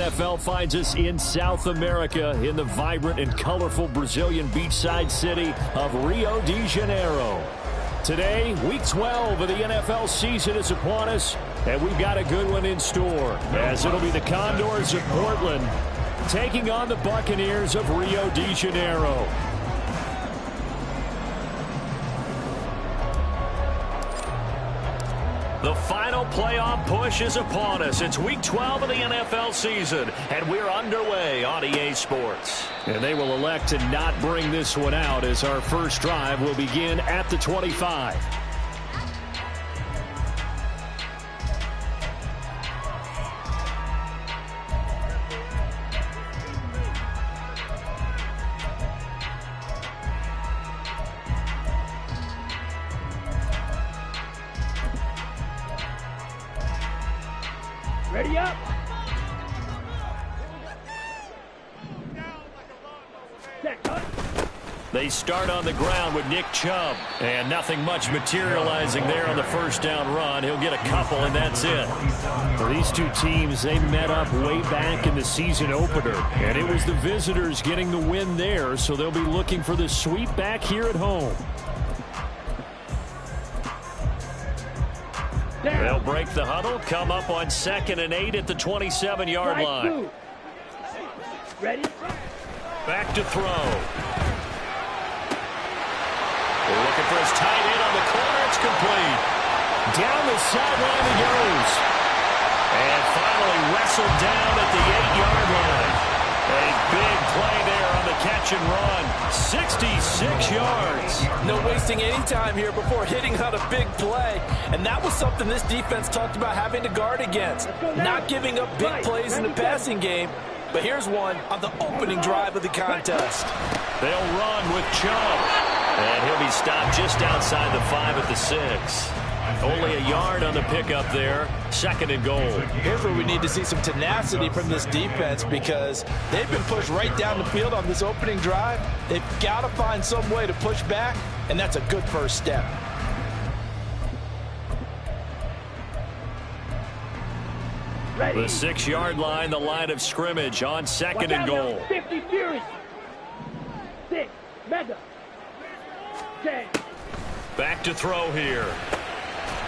NFL finds us in South America in the vibrant and colorful Brazilian beachside city of Rio de Janeiro. Today, Week 12 of the NFL season is upon us, and we've got a good one in store, as it'll be the Condors of Portland taking on the Buccaneers of Rio de Janeiro. The final playoff push is upon us. It's Week 12 of the NFL season, and we're underway on EA Sports. And they will elect to not bring this one out, as our first drive will begin at the 25. Ready up. They start on the ground with Nick Chubb, and nothing much materializing there on the first down run. He'll get a couple, and that's it. Well, these two teams, they met up way back in the season opener, and it was the visitors getting the win there, so they'll be looking for the sweep back here at home. They'll break the huddle, come up on 2nd and 8 at the 27-yard line. Ready? Back to throw. They're looking for his tight end on the corner. It's complete. Down the sideline he goes. And finally wrestled down at the 8-yard line. A big play there on the catch and run. 66 yards. No wasting any time here before hitting on a big play. And that was something this defense talked about having to guard against. Not giving up big plays in the passing game. But here's one on the opening drive of the contest. They'll run with Chubb. And he'll be stopped just outside the 5 at the 6. Only a yard on the pickup there. 2nd and goal. Here's where we need to see some tenacity from this defense, because they've been pushed right down the field on this opening drive. They've got to find some way to push back, and that's a good first step. The 6-yard line, the line of scrimmage on 2nd and goal. 50 Fury. 6. Mega. 10. Back to throw here.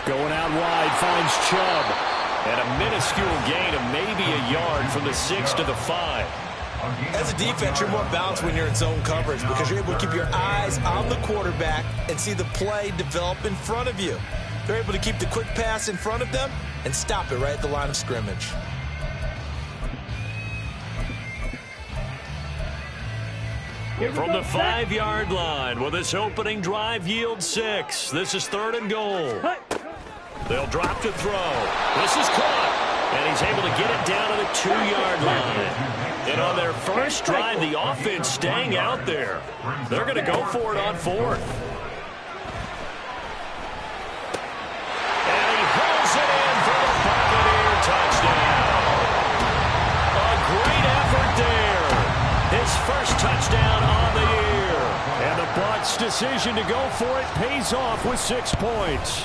Going out wide, finds Chubb. And a minuscule gain of maybe a yard from the 6 to the 5. As a defense, you're more balanced when you're in zone coverage, because you're able to keep your eyes on the quarterback and see the play develop in front of you. They're able to keep the quick pass in front of them and stop it right at the line of scrimmage. From the 5-yard line, will this opening drive yield 6? This is 3rd and goal. They'll drop to throw. This is caught. And he's able to get it down to the 2-yard line. And on their first drive, the offense staying out there. They're going to go for it on 4th. And he hauls it in for the Buccaneer touchdown. A great effort there. His first touchdown on the year. And the Bucs' decision to go for it pays off with 6 points.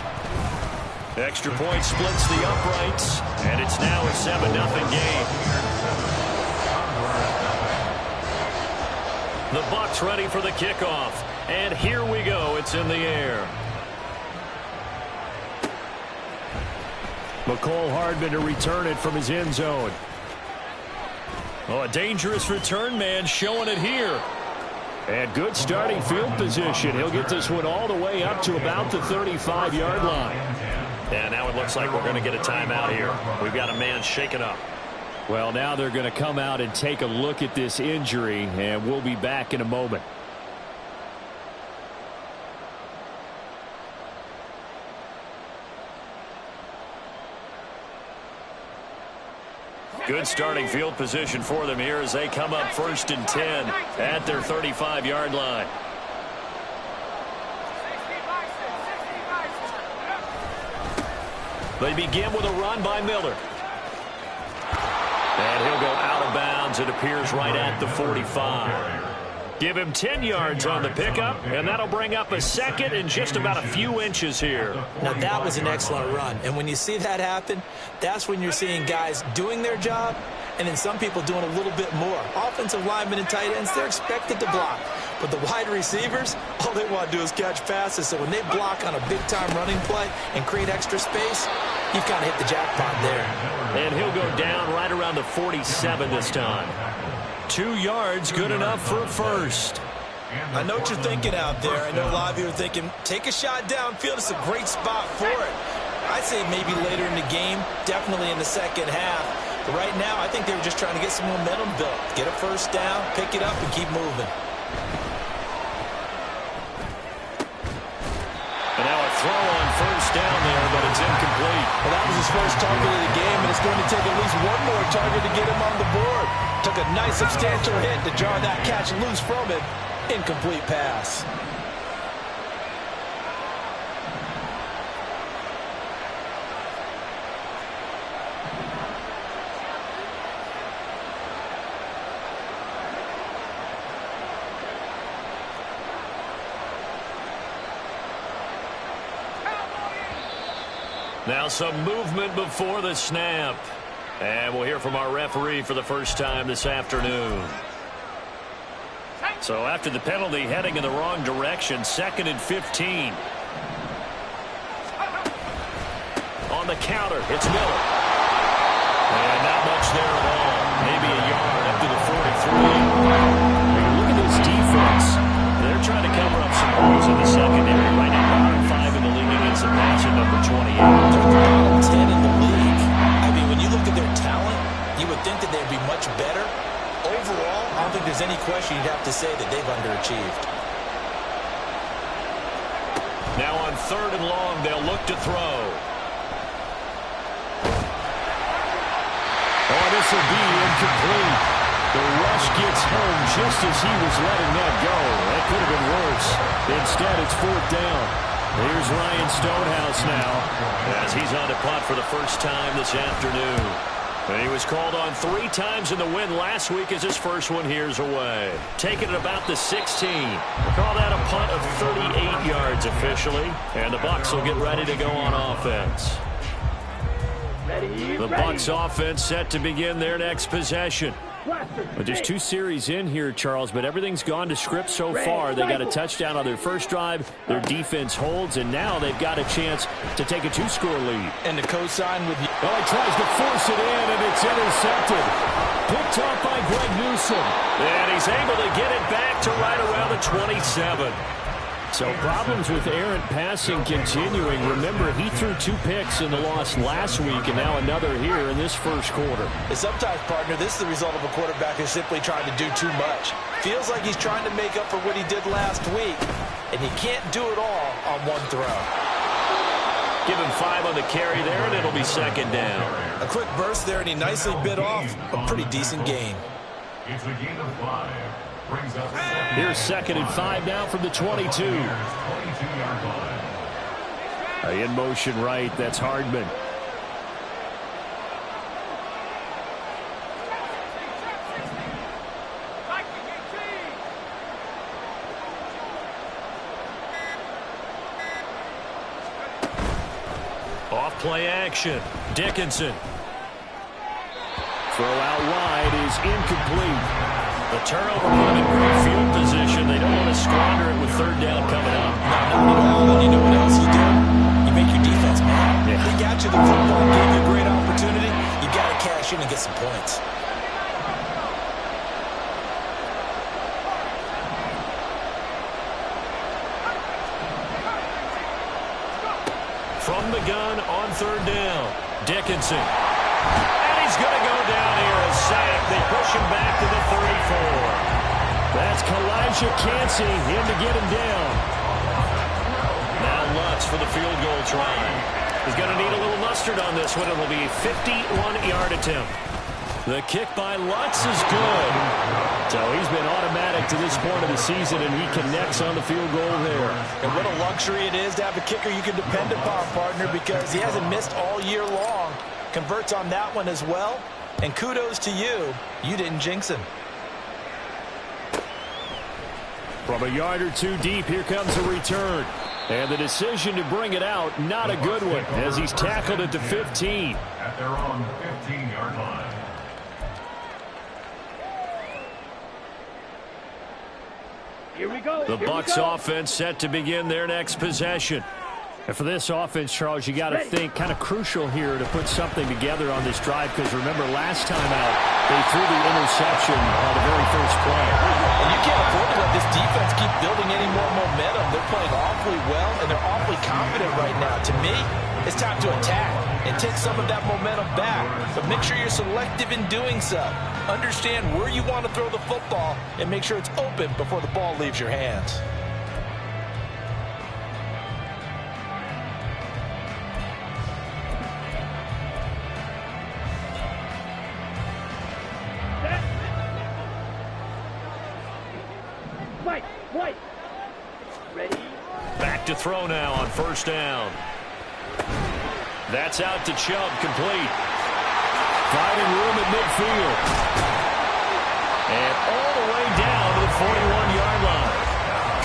Extra point splits the uprights, and it's now a 7-0 game. The Bucs ready for the kickoff, and here we go. It's in the air. McCole Hardman to return it from his end zone. Oh, a dangerous return man showing it here. And good starting field position. He'll get this one all the way up to about the 35-yard line. And now it looks like we're going to get a timeout here. We've got a man shaken up. Well, now they're going to come out and take a look at this injury, and we'll be back in a moment. Good starting field position for them here as they come up 1st and 10 at their 35-yard line. They begin with a run by Miller. And he'll go out of bounds, it appears, right at the 45. Give him 10 yards on the pickup, and that'll bring up a 2nd and just about a few inches here. Now, that was an excellent run. And when you see that happen, that's when you're seeing guys doing their job and then some people doing a little bit more. Offensive linemen and tight ends, they're expected to block. But the wide receivers, all they want to do is catch passes. So when they block on a big-time running play and create extra space, you've kind of hit the jackpot there. And he'll go down right around the 47 this time. 2 yards, good enough for a first. I know what you're thinking out there. I know a lot of you are thinking, take a shot downfield. It's a great spot for it. I'd say maybe later in the game, definitely in the second half. But right now, I think they were just trying to get some momentum built. Get a first down, pick it up, and keep moving. And now a throw on first down there, but it's incomplete. Well, that was his first target of the game, and it's going to take at least one more target to get him on the board. Took a nice substantial hit to jar that catch loose from it. Incomplete pass. Now some movement before the snap. And we'll hear from our referee for the first time this afternoon. So after the penalty, heading in the wrong direction, 2nd and 15. On the counter, it's Miller. And not much there at all. Maybe a yard up to the 43. Look at this defense. They're trying to cover up some holes in the secondary. Right now, bottom 5 in the league against the pass at number 28. They're the bottom 10 in the league. I mean, when you look at their talent, you would think that they'd be much better. Overall, I don't think there's any question you'd have to say that they've underachieved. Now on 3rd and long, they'll look to throw. Oh, this will be incomplete. The rush gets home just as he was letting that go. That could have been worse. Instead, it's 4th down. Here's Ryan Stonehouse now as he's on to punt for the first time this afternoon. And he was called on 3 times in the win last week as his first one here's away. Taking it about the 16. We'll call that a punt of 38 yards officially. And the Bucs will get ready to go on offense. The Bucs offense set to begin their next possession. But there's 2 series in here, Charles, but everything's gone to script so far. They got a touchdown on their first drive. Their defense holds, and now they've got a chance to take a 2-score lead. And the cosign with you. Oh, he tries to force it in, and it's intercepted. Picked off by Greg Newsome. And he's able to get it back to right around the 27. So problems with errant passing continuing. Remember, he threw 2 picks in the loss last week, and now another here in this first quarter. And sometimes, partner, this is the result of a quarterback who's simply trying to do too much. Feels like he's trying to make up for what he did last week, and he can't do it all on one throw. Give him 5 on the carry there, and it'll be 2nd down. A quick burst there, and he nicely bit off a pretty decent gain. It's a gain of 5. Here's 2nd and 5 now from the 22. In motion right, that's Hardman. Off play action. Dickinson. Throw out wide is incomplete. The turnover put them in great field position. They don't want to squander it with 3rd down coming up. Not at all. And you know what else you do? You make your defense mad. Yeah. They got you the football, gave you a great opportunity. You got to cash in and get some points. From the gun on 3rd down, Dickinson. And he's going to go down here, a sack. They push him back to the 34. That's Kalijah Cansey in to get him down. Now Lutz for the field goal try. He's going to need a little mustard on this one. It'll be a 51-yard attempt. The kick by Lutz is good. So he's been automatic to this point of the season, and he connects on the field goal there. And what a luxury it is to have a kicker you can depend upon, partner, because he hasn't missed all year long. Converts on that one as well. And kudos to you. You didn't jinx him. From a yard or 2 deep, here comes a return. And the decision to bring it out, not a good one, as he's tackled at the 15. At their own 15-yard line. Here we go. The Bucs offense set to begin their next possession. And for this offense, Charles, you got to think kind of crucial here to put something together on this drive, because remember last time out they threw the interception on the very first play. And you can't afford to let this defense keep building any more momentum. They're playing awfully well, and they're awfully confident right now. To me, it's time to attack and take some of that momentum back. But make sure you're selective in doing so. Understand where you want to throw the football and make sure it's open before the ball leaves your hands. White. Ready? Back to throw now on first down. That's out to Chubb, complete. Finding room at midfield. And all the way down to the 41-yard line.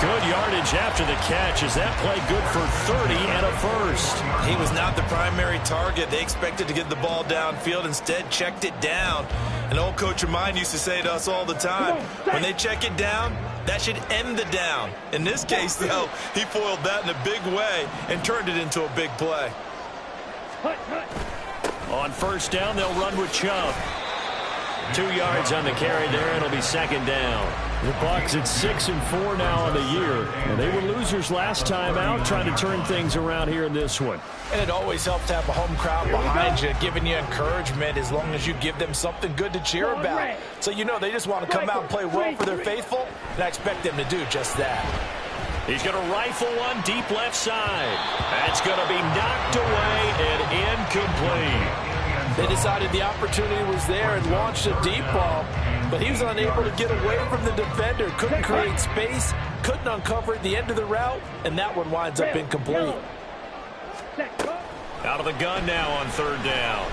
Good yardage after the catch. Is that play good for 30 and a first? He was not the primary target. They expected to get the ball downfield. Instead, checked it down. An old coach of mine used to say to us all the time, when they check it down, that should end the down. In this case, though, he foiled that in a big way and turned it into a big play. On first down, they'll run with Chubb. 2 yards on the carry there, and it'll be second down. The Bucs at 6-4 now on the year, and they were losers last time out, trying to turn things around here in this one. And it always helps to have a home crowd behind you, giving you encouragement as long as you give them something good to cheer about. So you know they just want to come out and play well for their faithful, and I expect them to do just that. He's going to rifle one deep left side. That's going to be knocked away and incomplete. They decided the opportunity was there and launched a deep ball, but he was unable to get away from the defender. Couldn't create space, couldn't uncover at the end of the route, and that one winds up incomplete. Out of the gun now on third down.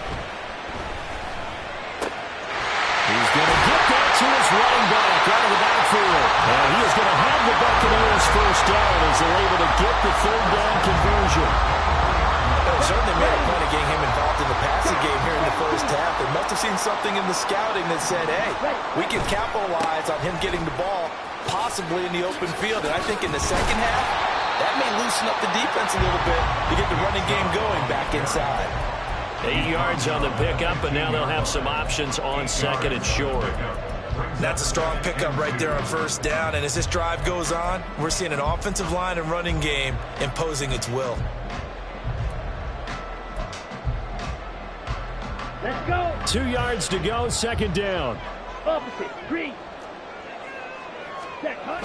He's going to get that to his running back out of the backfield. And he is going to have the Buccaneers first down as they're able to get the third down conversion. They certainly made a point of getting him involved in the passing game here in the first half. They must have seen something in the scouting that said, hey, we can capitalize on him getting the ball possibly in the open field. And I think in the second half, that may loosen up the defense a little bit to get the running game going back inside. 8 yards on the pickup, and now they'll have some options on second and short. That's a strong pickup right there on first down. And as this drive goes on, we're seeing an offensive line and running game imposing its will. Let's go. 2 yards to go, second down. Opposite, green. Set, cut.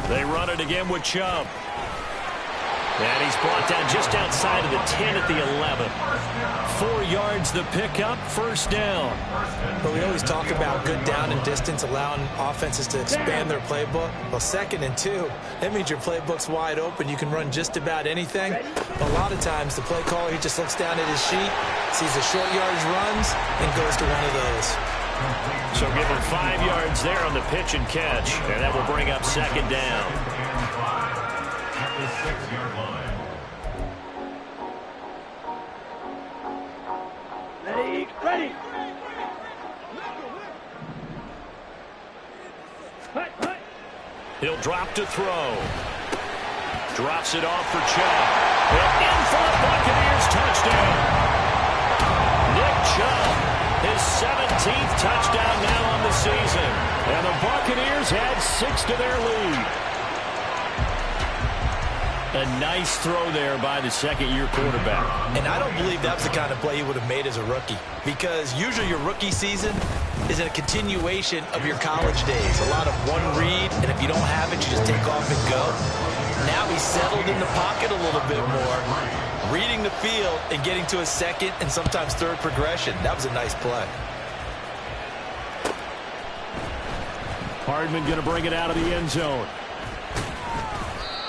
They run it again with Chubb. And he's brought down just outside of the 10 at the 11. 4 yards the pickup, first down. But we always talk about good down and distance, allowing offenses to expand their playbook. Well, 2nd and 2, that means your playbook's wide open. You can run just about anything. But a lot of times, the play caller, he just looks down at his sheet, sees the short yardage runs, and goes to one of those. So give him 5 yards there on the pitch and catch, and that will bring up second down. At the 6-yard line. Ready. Hut. He'll drop to throw. Drops it off for Chubb. And in for the Buccaneers touchdown. Nick Chubb, his 17th touchdown now on the season. And the Buccaneers add 6 to their lead. A nice throw there by the second-year quarterback. And I don't believe that was the kind of play he would have made as a rookie, because usually your rookie season is a continuation of your college days. A lot of one read, and if you don't have it, you just take off and go. Now he's settled in the pocket a little bit more, reading the field and getting to a second and sometimes third progression. That was a nice play. Hardman going to bring it out of the end zone.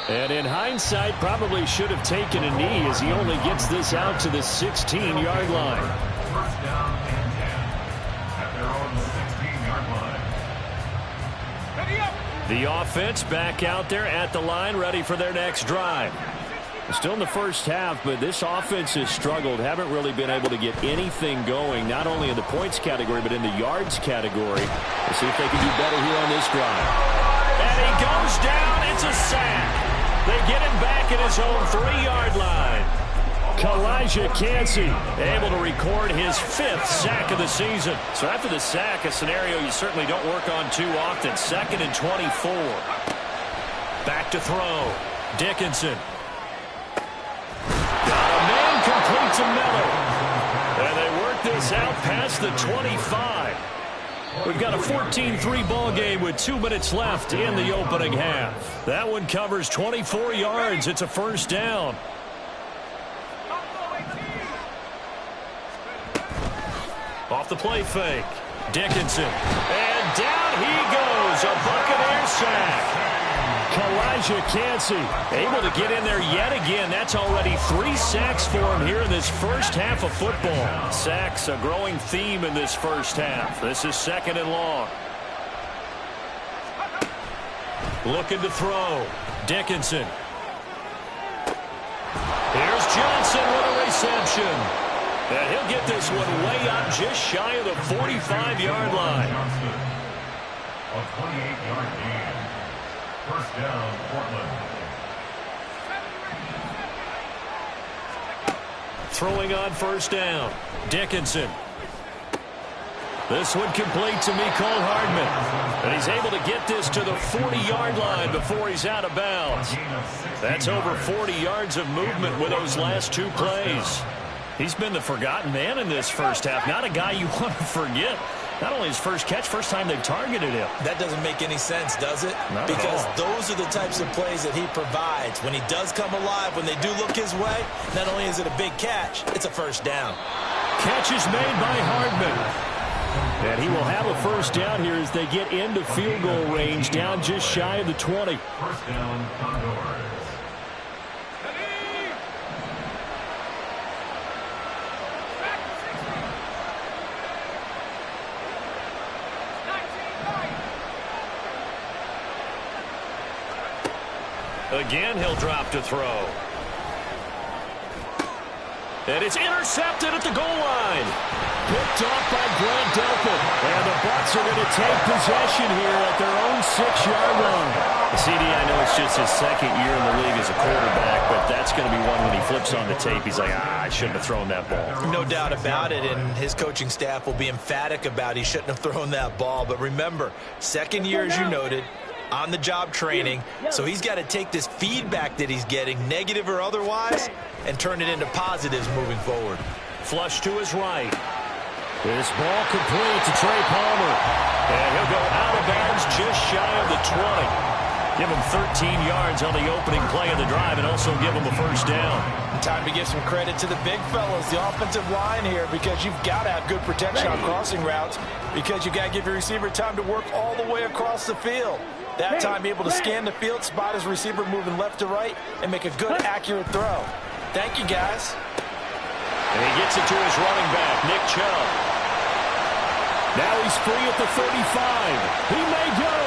And in hindsight, probably should have taken a knee as he only gets this out to the 16-yard line. First down and 10 at their own 16-yard line. The offense back out there at the line, ready for their next drive. Still in the first half, but this offense has struggled. Haven't really been able to get anything going, not only in the points category, but in the yards category. We'll see if they can do better here on this drive. And he goes down. It's a sack. They get him back at his own 3-yard line. Calijah Kancey able to record his 5th sack of the season. So after the sack, a scenario you certainly don't work on too often. 2nd and 24. Back to throw. Dickinson. Got a man complete to Miller. And they work this out past the 25. We've got a 14-3 ball game with 2 minutes left in the opening half. That one covers 24 yards. It's a first down. Off the play fake. Dickinson. And down he goes. A Buccaneer sack. Calijah Kancey able to get in there yet again. That's already 3 sacks for him here in this first half of football. Sacks, a growing theme in this first half. This is 2nd and long. Looking to throw. Dickinson. Here's Johnson with a reception. And he'll get this one way up just shy of the 45-yard line. Johnson, a 28-yard gain. First down, Portland. Throwing on first down. Dickinson. This one complete to Mecole Hardman. And he's able to get this to the 40-yard line before he's out of bounds. That's over 40 yards of movement with those last 2 plays. He's been the forgotten man in this first half. Not a guy you want to forget. Not only his first catch, first time they've targeted him. That doesn't make any sense, does it? Not because at all. those are the types of plays that he provides. When he does come alive, when they do look his way, not only is it a big catch, it's a first down. Catch is made by Hardman. And he will have a first down here as they get into field goal range, down just shy of the 20. First down, Condors. Again, he'll drop to throw. And it's intercepted at the goal line. Picked off by Grant Delpit. And the Bucs are going to take possession here at their own 6-yard line. CD, I know it's just his 2nd year in the league as a quarterback, but that's going to be one when he flips on the tape. He's like, I shouldn't have thrown that ball. No doubt about it, and his coaching staff will be emphatic about he shouldn't have thrown that ball. But remember, 2nd year, as you noted, on-the-job training, so he's got to take this feedback that he's getting, negative or otherwise, and turn it into positives moving forward. Flush to his right. This ball complete to Trey Palmer. And he'll go out of bounds just shy of the 20. Give him 13 yards on the opening play of the drive and also give him a first down. Time to give some credit to the big fellas, the offensive line here, because you've got to have good protection on crossing routes, because you've got to give your receiver time to work all the way across the field. That time, be able to scan the field, spot his receiver moving left to right, and make a good, accurate throw. Thank you, guys. And he gets it to his running back, Nick Chubb. Now he's free at the 35. He may go.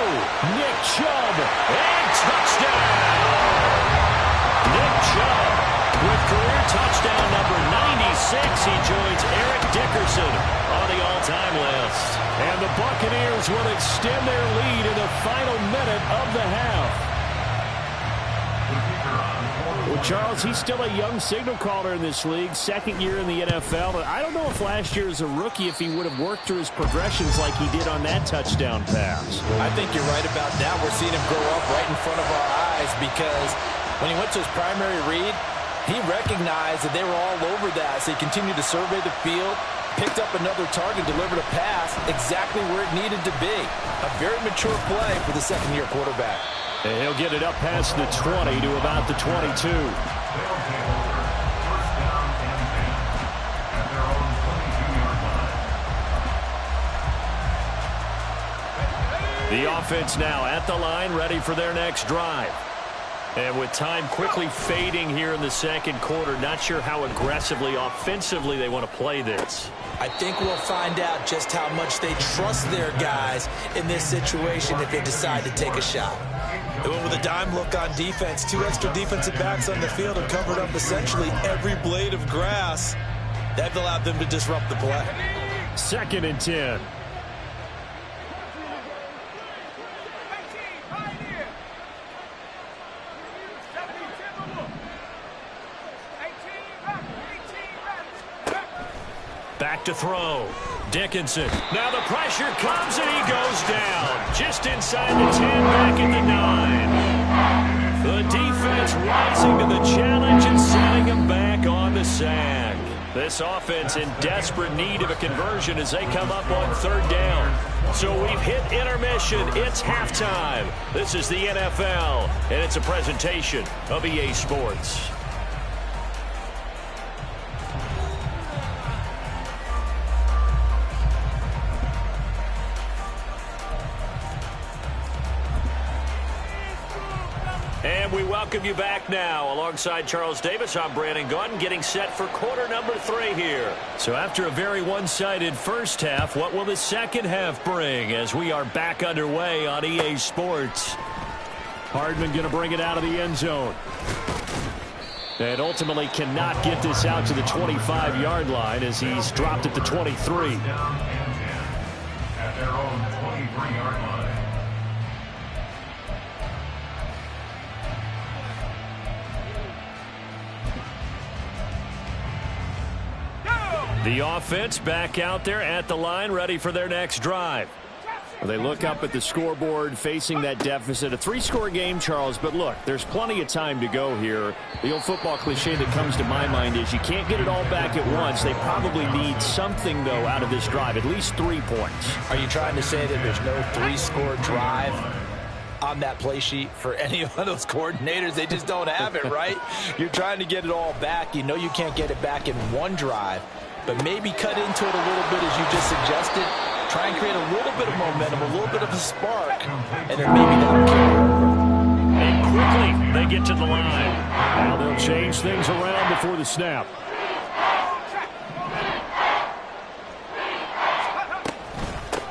Nick Chubb. And touchdown! Nick Chubb with career touchdown number 96. He joins Eric Dickerson on the all-time list. And the Buccaneers will extend their lead in the final minute of the half. Well, Charles, he's still a young signal caller in this league, 2nd year in the NFL. But I don't know if last year as a rookie, if he would have worked through his progressions like he did on that touchdown pass. I think you're right about that. We're seeing him grow up right in front of our eyes, because when he went to his primary read, he recognized that they were all over that. So he continued to survey the field, picked up another target, delivered a pass exactly where it needed to be. A very mature play for the 2nd-year quarterback. And he'll get it up past the 20 to about the 22. The offense now at the line, ready for their next drive. And with time quickly fading here in the 2nd quarter, not sure how aggressively, offensively they want to play this. I think we'll find out just how much they trust their guys in this situation if they decide to take a shot. They went with a dime look on defense. 2 extra defensive backs on the field and covered up essentially every blade of grass. That allowed them to disrupt the play. 2nd and 10. back to throw. Dickinson. Now the pressure comes and he goes down. Just inside the 10, back at the 9. The defense rising to the challenge and setting him back on the sack. This offense in desperate need of a conversion as they come up on 3rd down. So we've hit intermission. It's halftime. This is the NFL, and it's a presentation of EA Sports. And we welcome you back now. Alongside Charles Davis, I'm Brandon Gaudin, getting set for quarter number 3 here. So after a very one-sided first half, what will the second half bring as we are back underway on EA Sports? Hardman going to bring it out of the end zone. And ultimately cannot get this out to the 25-yard line as he's dropped at the 23. At their own 23-yard line. The offense back out there at the line, ready for their next drive. Well, they look up at the scoreboard facing that deficit. A 3-score game, Charles, but look, there's plenty of time to go here. The old football cliche that comes to my mind is you can't get it all back at once. They probably need something, though, out of this drive, at least 3 points. Are you trying to say that there's no 3-score drive on that play sheet for any of those coordinators? They just don't have it, right? You're trying to get it all back. You know you can't get it back in one drive. But maybe cut into it a little bit as you just suggested. Try and create a little bit of momentum, a little bit of a spark, and then maybe that'll carry over. And quickly they get to the line. Now they'll change things around before the snap.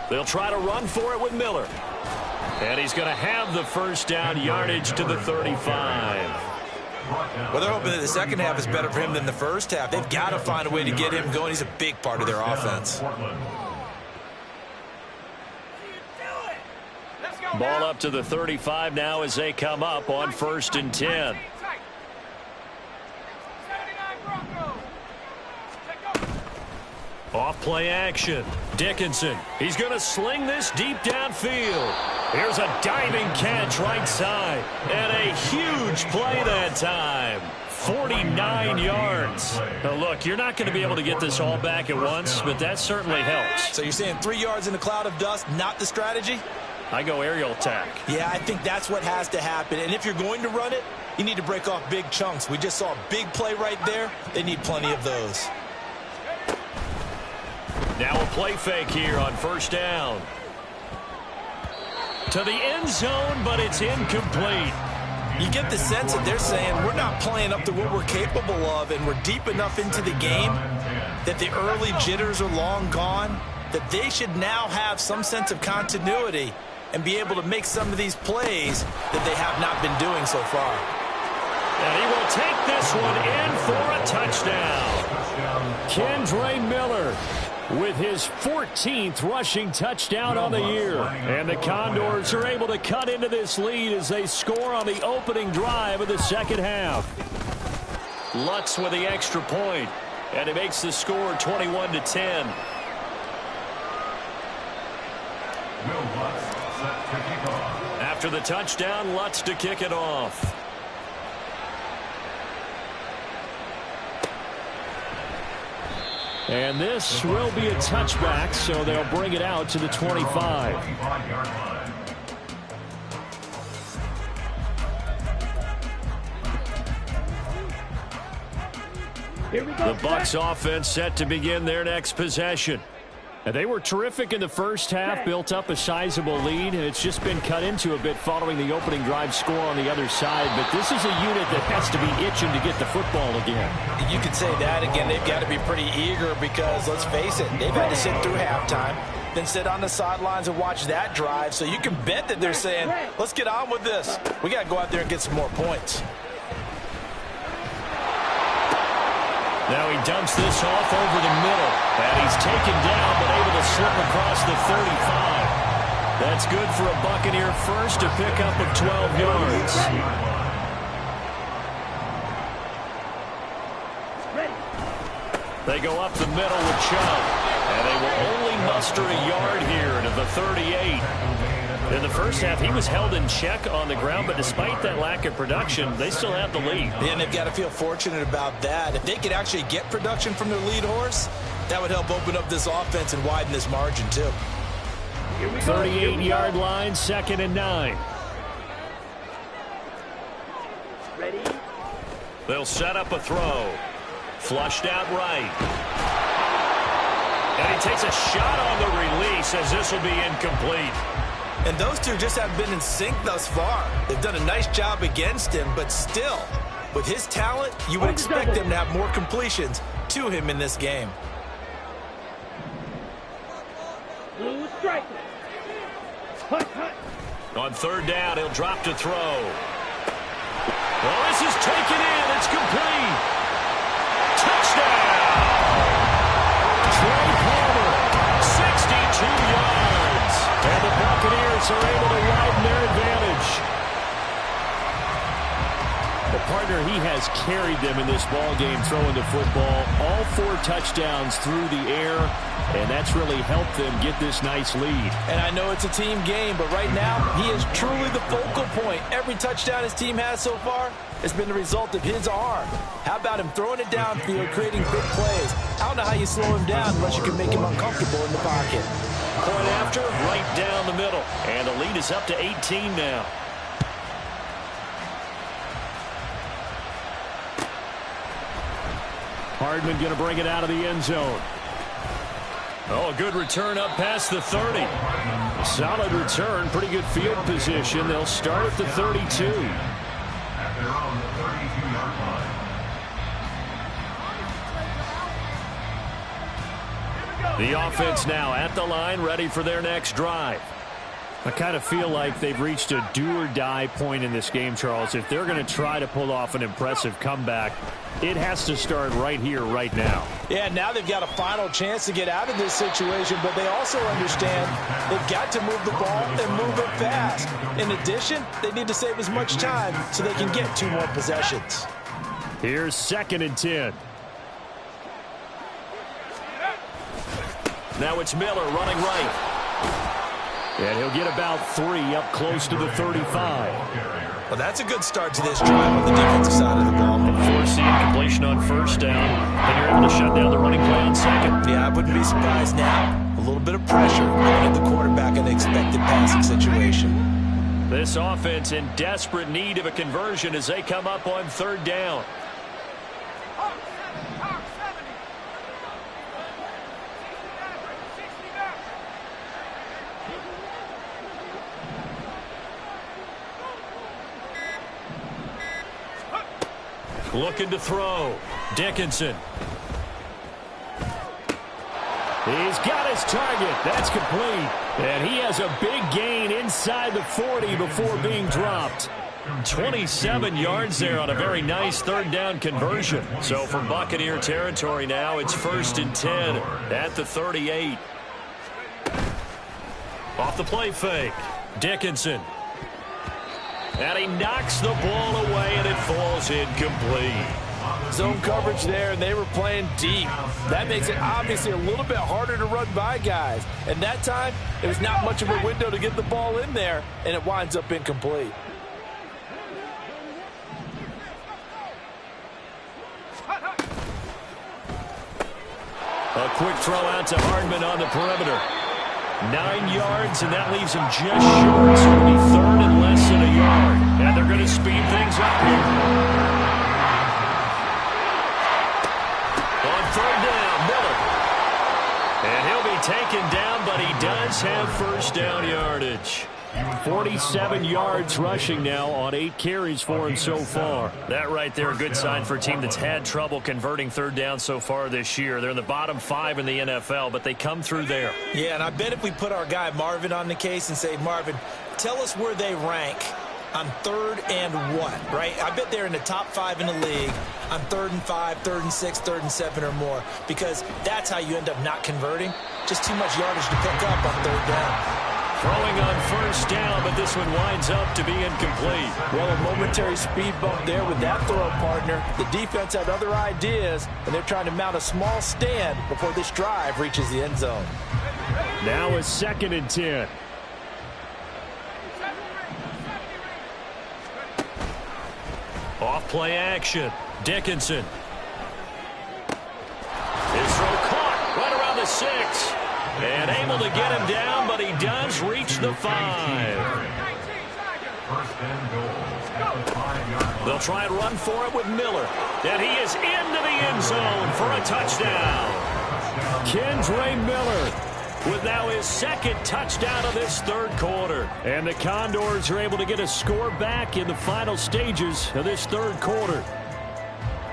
They'll try to run for it with Miller. And he's going to have the first down, yardage to the 35. Well, they're hoping that the second half is better for him than the first half. They've got to find a way to get him going. He's a big part of their offense. Ball up to the 35 now as they come up on 1st and 10. Off play action. Dickinson. He's going to sling this deep downfield. Here's a diving catch right side. And a huge play that time. 49 yards. Now look, you're not going to be able to get this all back at once, but that certainly helps. So you're saying 3 yards in a cloud of dust, not the strategy? I go aerial attack. Yeah, I think that's what has to happen. And if you're going to run it, you need to break off big chunks. We just saw a big play right there. They need plenty of those. Now a play fake here on 1st down. To the end zone, but it's incomplete. You get the sense that they're saying we're not playing up to what we're capable of, and we're deep enough into the game that the early jitters are long gone, that they should now have some sense of continuity and be able to make some of these plays that they have not been doing so far. And he will take this one in for a touchdown. Kendre Miller with his 14th rushing touchdown on the year. And the Condors are able to cut into this lead as they score on the opening drive of the second half. Lutz with the extra point, and it makes the score 21-10. After the touchdown, Lutz to kick it off. And this will be a touchback, so they'll bring it out to the 25. Here we go. The Bucs offense set to begin their next possession. And they were terrific in the first half, built up a sizable lead, and it's just been cut into a bit following the opening drive score on the other side. But this is a unit that has to be itching to get the football again. You could say that again. They've got to be pretty eager because, let's face it, they've had to sit through halftime, then sit on the sidelines and watch that drive. So you can bet that they're saying, let's get on with this. We got to go out there and get some more points. Now he dumps this off over the middle. And he's taken down, but able to slip across the 35. That's good for a Buccaneer first, a pickup of 12 yards. They go up the middle with Chubb. lost her a yard here to the 38. In the first half, he was held in check on the ground, but despite that lack of production, they still have the lead. Yeah, and they've got to feel fortunate about that. If they could actually get production from their lead horse, that would help open up this offense and widen this margin, too. 38-yard line, 2nd and 9. Ready? They'll set up a throw. Flushed out right. And he takes a shot on the release as this will be incomplete. And those two just haven't been in sync thus far. They've done a nice job against him, but still, with his talent, you would expect them to have more completions to him in this game. Blue striker. Hut, hut. On 3rd down, he'll drop to throw. Well, this is taken in. It's complete. Touchdown! Trey Palmer, 62 yards. And the Buccaneers are able to widen their advantage. The partner, he has carried them in this ball game throwing the football. All 4 touchdowns through the air, and that's really helped them get this nice lead. And I know it's a team game, but right now, he is truly the focal point. Every touchdown his team has so far has been the result of his arm. How about him throwing it downfield, creating big plays? I don't know how you slow him down unless you can make him uncomfortable in the pocket. Point after, right down the middle. And the lead is up to 18 now. Hardman going to bring it out of the end zone. Oh, a good return up past the 30. Solid return, pretty good field position. They'll start at the 32. At their own 32-yard line. The offense now at the line, ready for their next drive. I kind of feel like they've reached a do-or-die point in this game, Charles. If they're going to try to pull off an impressive comeback, it has to start right here, right now. Yeah, now they've got a final chance to get out of this situation, but they also understand they've got to move the ball and move it fast. In addition, they need to save as much time so they can get 2 more possessions. Here's 2nd and 10. Now it's Miller running right. And he'll get about 3 up close to the 35. Well, that's a good start to this drive on the defensive side of the ball. Forcing completion on 1st down, and you're able to shut down the running play on 2nd. Yeah, I wouldn't be surprised now. A little bit of pressure going at the quarterback in an expected passing situation. This offense in desperate need of a conversion as they come up on 3rd down. Looking to throw. Dickinson. He's got his target. That's complete. And he has a big gain inside the 40 before being dropped. 27 yards there on a very nice 3rd down conversion. So for Buccaneer territory now, it's 1st and 10 at the 38. Off the play fake. Dickinson. And he knocks the ball away, and it falls incomplete. Zone coverage there, and they were playing deep. That makes it obviously a little bit harder to run by guys. And that time, there was not much of a window to get the ball in there, and it winds up incomplete. A quick throw out to Hardman on the perimeter. 9 yards, and that leaves him just short. So it'll be 3rd and less than a yard. And they're going to speed things up here. On 3rd down, Miller. And he'll be taken down, but he does have 1st down yardage. 47 yards rushing now on 8 carries for him so far. That right there, a good sign for a team that's had trouble converting 3rd down so far this year. They're in the bottom 5 in the NFL, but they come through there. Yeah, and I bet if we put our guy Marvin on the case and say, Marvin, tell us where they rank on 3rd and what, right? I bet they're in the top 5 in the league on 3rd and 5, 3rd and 6, 3rd and 7 or more, because that's how you end up not converting. Just too much yardage to pick up on 3rd down. Throwing on 1st down, but this one winds up to be incomplete. Well, a momentary speed bump there with that throw, partner. The defense had other ideas, and they're trying to mount a small stand before this drive reaches the end zone. Now a 2nd and 10. Off play action. Dickinson. His throw caught right around the 6. And able to get him down, but he does reach the 5. First and goal at the 5-yard. They'll try and run for it with Miller. And he is into the end zone for a touchdown. Kendre Miller with now his 2nd touchdown of this 3rd quarter. And the Condors are able to get a score back in the final stages of this 3rd quarter.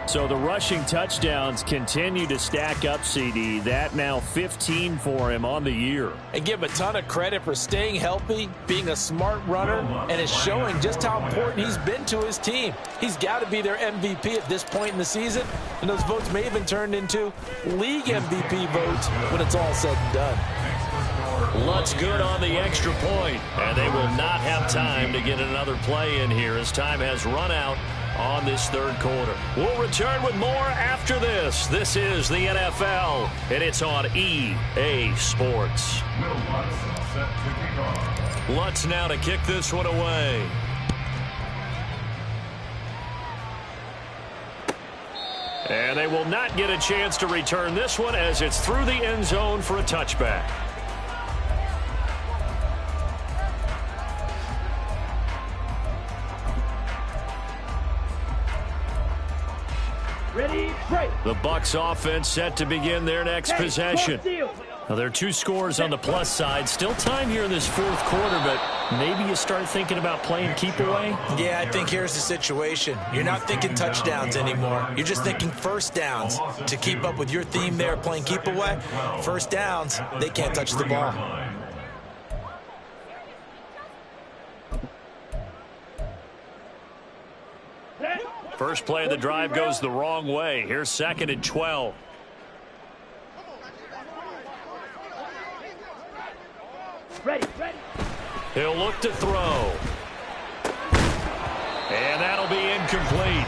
So the rushing touchdowns continue to stack up, CD. That now 15 for him on the year. And give him a ton of credit for staying healthy, being a smart runner, and is showing just how important he's been to his team. He's got to be their MVP at this point in the season, and those votes may even turn into league MVP votes when it's all said and done. Lutz good on the extra point, and they will not have time to get another play in here as time has run out on this 3rd quarter. We'll return with more after this. This is the NFL, and it's on EA Sports. Will Lutz set to kick off. Lutz now to kick this one away. And they will not get a chance to return this one as it's through the end zone for a touchback. Ready, break. The Bucs offense set to begin their next possession. Now, there are 2 scores on the plus side. Still time here in this 4th quarter, but maybe you start thinking about playing keep away? Yeah, I think here's the situation. You're not thinking touchdowns anymore. You're just thinking first downs. To keep up with your theme there, playing keep away, first downs, they can't touch the ball. First play of the drive goes the wrong way. Here's 2nd and 12. Ready, ready. He'll look to throw. And that'll be incomplete.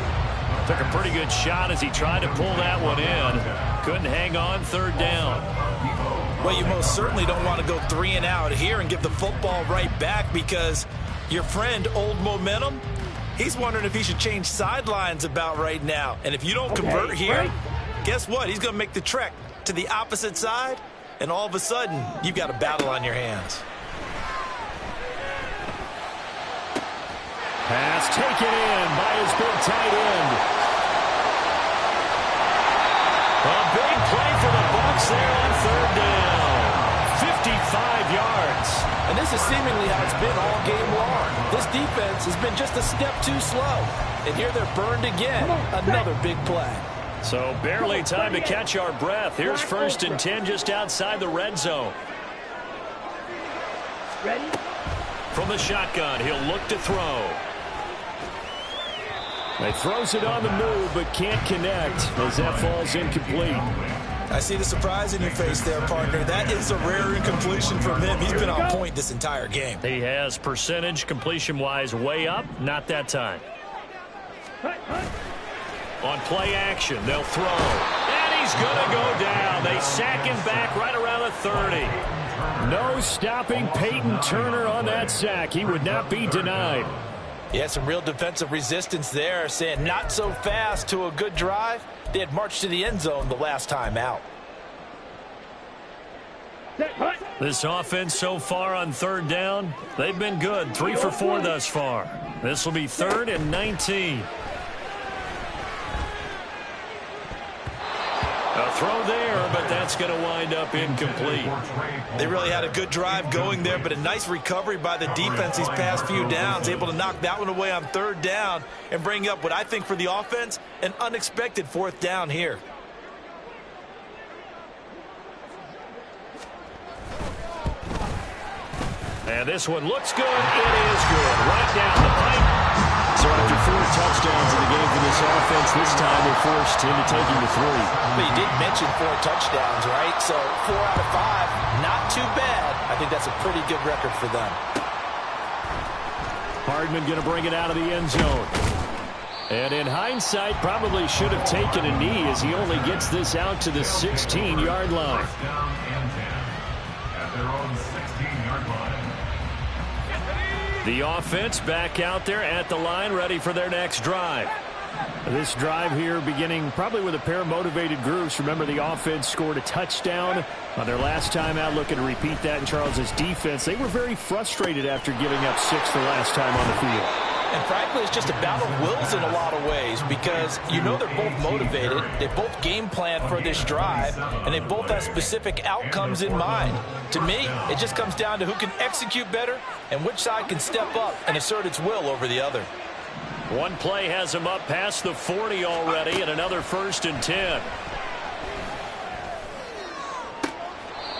Took a pretty good shot as he tried to pull that one in. Couldn't hang on 3rd down. Well, you most certainly don't want to go 3 and out here and give the football right back because your friend, Old Momentum, he's wondering if he should change sidelines about right now. And if you don't convert here, guess what? He's going to make the trek to the opposite side, and all of a sudden, you've got a battle on your hands. Pass taken in by his big tight end. A big play for the Bucs there on 3rd down. 55 yards. And this is seemingly how it's been all game long. This defense has been just a step too slow. And here they're burned again. Another big play. So barely time to catch our breath. Here's 1st and 10 just outside the red zone. Ready? From the shotgun, he'll look to throw. He throws it on the move but can't connect as that falls incomplete. I see the surprise in your face there, partner. That is a rare incompletion from him. He's been on point this entire game. He has percentage completion-wise way up. Not that time. On play action, they'll throw. And he's going to go down. They sack him back right around the 30. No stopping Peyton Turner on that sack. He would not be denied. Yeah, some real defensive resistance there, saying not so fast to a good drive. They had marched to the end zone the last time out. This offense so far on 3rd down, they've been good. 3 for 4 thus far. This will be 3rd and 19. A throw there, but that's going to wind up incomplete. They really had a good drive going there, but a nice recovery by the defense these past few downs, able to knock that one away on 3rd down and bring up what I think for the offense, an unexpected 4th down here. And this one looks good. It is good. Right down the pipe. So after 4 touchdowns in the game for this offense, this time they're forced into taking the 3. But you did mention 4 touchdowns, right? So 4 out of 5, not too bad. I think that's a pretty good record for them. Hardman going to bring it out of the end zone. And in hindsight, probably should have taken a knee as he only gets this out to the 16-yard line. First down and 10 at their own The offense back out there at the line, ready for their next drive. This drive here beginning probably with a pair of motivated groups. Remember, the offense scored a touchdown on their last time out. Looking to repeat that in Charles's defense. They were very frustrated after giving up 6 the last time on the field. And frankly, it's just a battle of wills in a lot of ways because you know they're both motivated. They both game plan for this drive, and they both have specific outcomes in mind. To me, it just comes down to who can execute better and which side can step up and assert its will over the other. One play has him up past the 40 already, and another 1st and 10.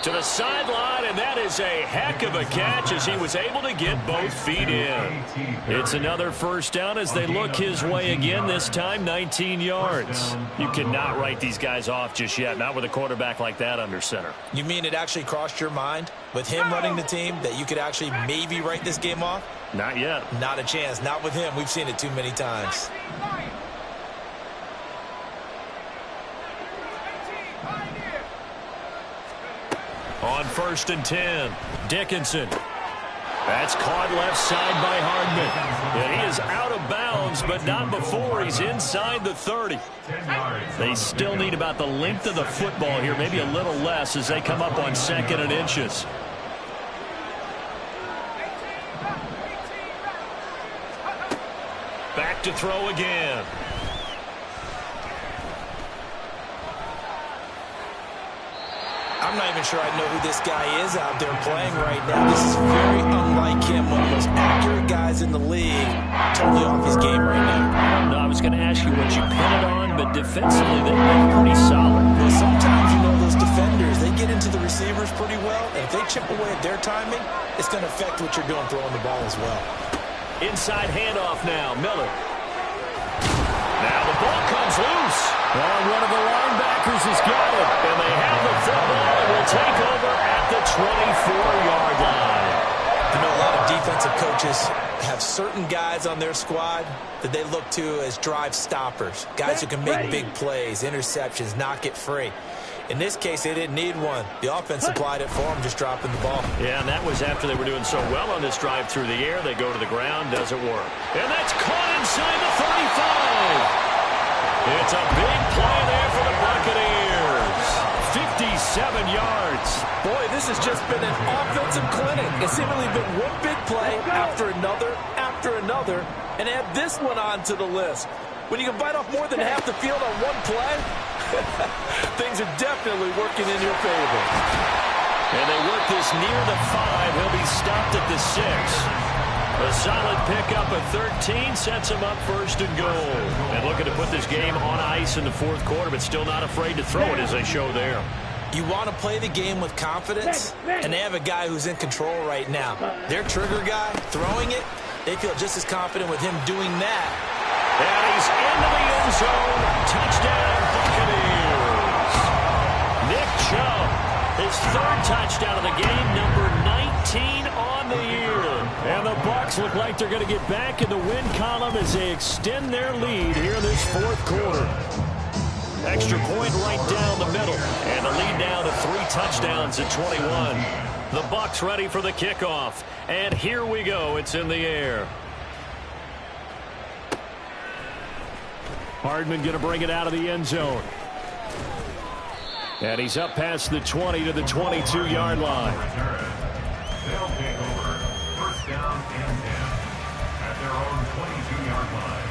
To the sideline, and that is a heck of a catch as he was able to get both feet in. It's another 1st down as they look his way again, this time 19 yards. You cannot write these guys off just yet, not with a quarterback like that under center. You mean it actually crossed your mind with him running the team that you could actually maybe write this game off? Not yet. Not a chance. Not with him. We've seen it too many times. On 1st and 10, Dickinson. That's caught left side by Hardman. And he is out of bounds, but not before he's inside the 30. They still need about the length of the football here, maybe a little less as they come up on 2nd and inches. Back to throw again. I'm not even sure I know who this guy is out there playing right now. This is very unlike him. One of the most accurate guys in the league. Totally off his game right now. No, I was going to ask you what you pin it on, but defensively they've been pretty solid. Well, sometimes, you know, those defenders, they get into the receivers pretty well. And if they chip away at their timing, it's going to affect what you're doing throwing the ball as well. Inside handoff now, Miller. Now the ball comes loose. Well, one of the linebackers has got it. And they have the football and will take over at the 24-yard line. You know, a lot of defensive coaches have certain guys on their squad that they look to as drive stoppers. Guys who can make big plays, interceptions, knock it free. In this case, they didn't need one. The offense supplied it for them, just dropping the ball. Yeah, and that was after they were doing so well on this drive through the air. They go to the ground, doesn't work. And that's caught inside the 35. It's a big play there for the Buccaneers. 57 yards. Boy, this has just been an offensive clinic. It's seemingly been one big play after another, and add this one on to the list. When you can bite off more than half the field on one play, things are definitely working in your favor. And they work this near the 5. He'll be stopped at the 6. A solid pickup of 13 sets him up 1st and goal. And looking to put this game on ice in the 4th quarter, but still not afraid to throw it as they show there. You want to play the game with confidence, and they have a guy who's in control right now. Their trigger guy, throwing it, they feel just as confident with him doing that. And he's into the end zone. Touchdown, Buccaneers. Nick Chubb, his 3rd touchdown of the game, number 19 on the year. And the Bucs look like they're going to get back in the win column as they extend their lead here in this 4th quarter. Extra point right down the middle. And the lead down to 3 touchdowns at 21. The Bucs ready for the kickoff. And here we go. It's in the air. Hardman going to bring it out of the end zone. And he's up past the 20 to the 22-yard line. They'll take over 1st down and 10 at their own 22-yard line.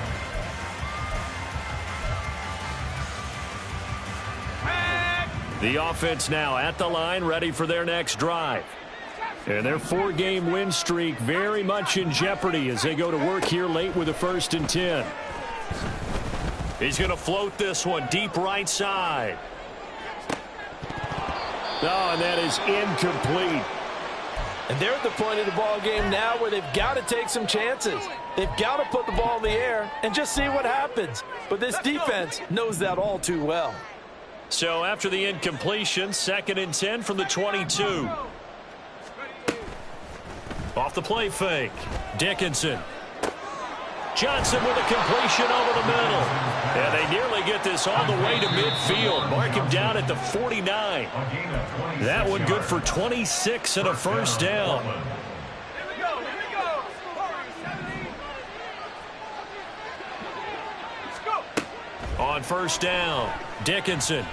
The offense now at the line, ready for their next drive. And their 4-game win streak very much in jeopardy as they go to work here late with a 1st and 10. He's going to float this one deep right side. Oh, and that is incomplete. And they're at the point of the ball game now where they've got to take some chances. They've got to put the ball in the air and just see what happens. But this defense knows that all too well. So after the incompletion, 2nd and 10 from the 22. Off the play fake. Dickinson. Johnson with a completion over the middle. And they nearly get this all the way to midfield. Mark him down at the 49. That one good for 26 and a 1st down. on first down. Dickinson.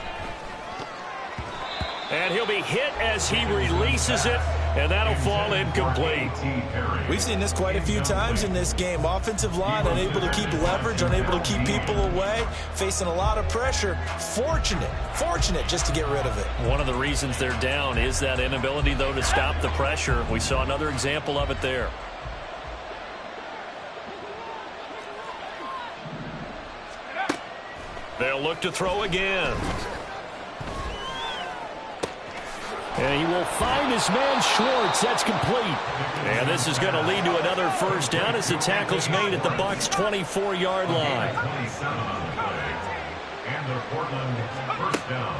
And he'll be hit as he releases it, and that'll fall incomplete. We've seen this quite a few times in this game. Offensive line unable to keep leverage, unable to keep people away, facing a lot of pressure. Fortunate just to get rid of it. One of the reasons they're down is that inability, though, to stop the pressure. We saw another example of it there. They'll look to throw again. And he will find his man Schwartz. That's complete. And this is going to lead to another first down as the tackle's made at the Bucs' 24-yard line.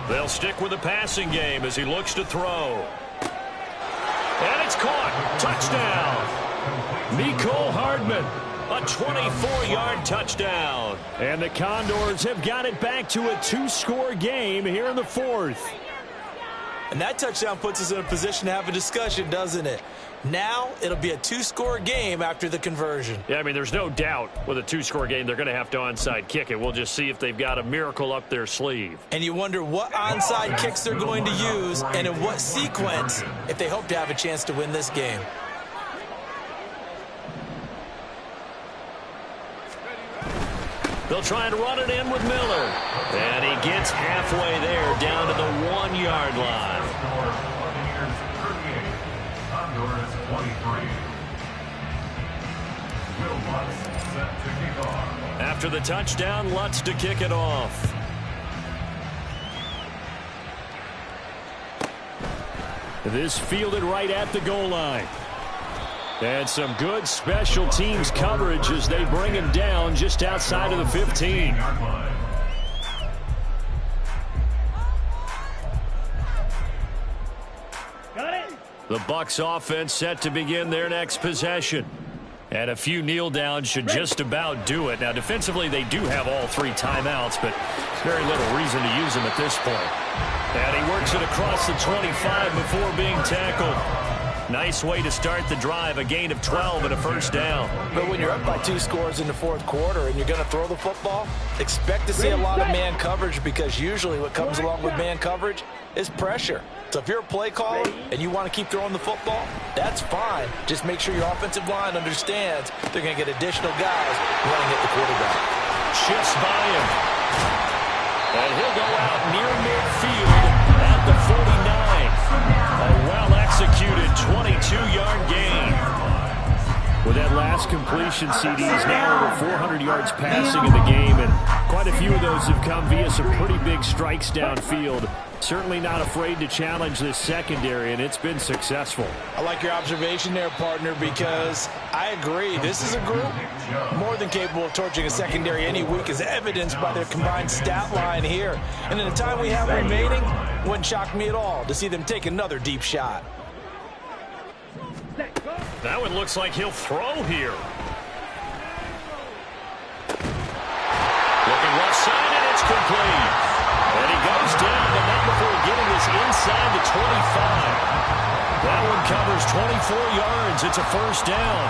They'll stick with the passing game as he looks to throw. And it's caught. Touchdown. Mecole Hardman. A 24-yard touchdown. And the Condors have got it back to a 2-score game here in the fourth. And that touchdown puts us in a position to have a discussion, doesn't it? Now it'll be a 2-score game after the conversion. Yeah, I mean, there's no doubt with a 2-score game they're going to have to onside kick it. We'll just see if they've got a miracle up their sleeve. And you wonder what onside kicks they're going to use and in what sequence if they hope to have a chance to win this game. They'll try and run it in with Miller. And he gets halfway there, down to the 1-yard line. After the touchdown, Lutz to kick it off. This fielded right at the goal line. And some good special teams coverage as they bring him down just outside of the 15. Got it. The Bucs offense set to begin their next possession. And a few kneel downs should just about do it. Now, defensively, they do have all 3 timeouts, but very little reason to use them at this point. And he works it across the 25 before being tackled. Nice way to start the drive, a gain of 12 and a first down. But when you're up by 2 scores in the fourth quarter and you're going to throw the football, expect to see a lot of man coverage because usually what comes along with man coverage is pressure. So if you're a play caller and you want to keep throwing the football, that's fine. Just make sure your offensive line understands they're going to get additional guys running at the quarterback. Shifts by him. And he'll go out near midfield at the 49. A well-executed 22-yard gain. With that last completion, CD's now over 400 yards passing in the game, and quite a few of those have come via some pretty big strikes downfield. Certainly not afraid to challenge this secondary, and it's been successful. I like your observation there, partner, because I agree. This is a group more than capable of torching a secondary any week, as evidenced by their combined stat line here. And in the time we have remaining, it wouldn't shock me at all to see them take another deep shot. That one looks like he'll throw here. Looking left side, and it's complete. And he goes down, but not before getting this inside the 25. That one covers 24 yards. It's a first down.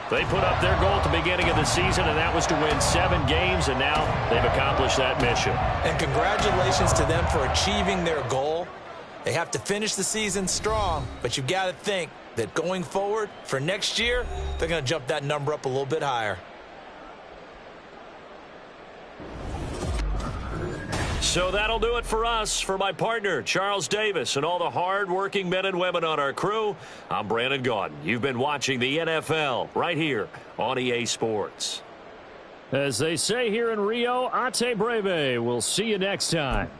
They put up their goal at the beginning of the season, and that was to win 7 games, and now they've accomplished that mission. And congratulations to them for achieving their goal. They have to finish the season strong, but you've got to think that going forward for next year, they're going to jump that number up a little bit higher. So that'll do it for us. For my partner, Charles Davis, and all the hard-working men and women on our crew, I'm Brandon Gaudin. You've been watching the NFL right here on EA Sports. As they say here in Rio, Ate Breve. We'll see you next time.